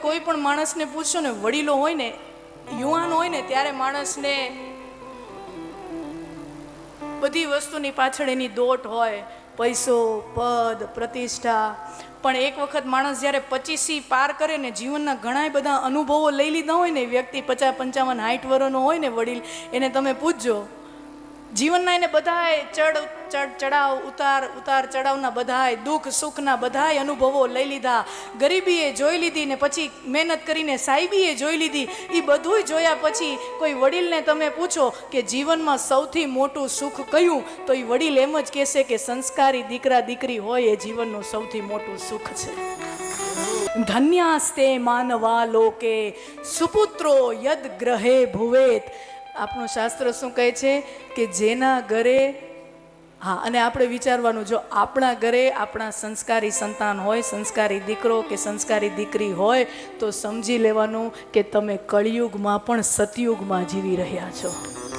કોઈ પણ માણસને પૂછશો ને, વડીલો હોય ને, યુવાન હોય ને, ત્યારે માણસને બધી વસ્તુની પાછળ એની દોટ હોય, પૈસો, પદ, પ્રતિષ્ઠા. પણ એક વખત માણસ જ્યારે 25 પાર કરે ને, જીવનના ઘણા બધા અનુભવો લઈ લીધા હોય ને, વ્યક્તિ 50, 55, 60 વર્ષનો હોય ને વડીલ, એને તમે પૂછજો, જીવનના એને બધાય ચડાવ, ઉતાર ચડાવના બધાય, દુઃખ સુખના બધાય અનુભવો લઈ લીધા. ગરીબીએ જોઈ લીધી ને પછી મહેનત કરીને સાહેબીએ જોઈ લીધી. એ બધુંય જોયા પછી કોઈ વડીલને તમે પૂછો કે જીવનમાં સૌથી મોટું સુખ કયું, તો એ વડીલ એમ જ કહેશે કે સંસ્કારી દીકરા દીકરી હોય એ જીવનનું સૌથી મોટું સુખ છે. ધન્યાસ્તે માનવા લોકે સુપુત્રો યદ ગ્રહે ભુવેત. આપણું શાસ્ત્ર શું કહે છે કે જેના ઘરે, હા, અને આપણે વિચારવાનું, જો આપણા ઘરે આપણા સંસ્કારી સંતાન હોય, સંસ્કારી દીકરો કે સંસ્કારી દીકરી હોય, તો સમજી લેવાનું કે તમે કળિયુગમાં પણ સતયુગમાં જીવી રહ્યા છો.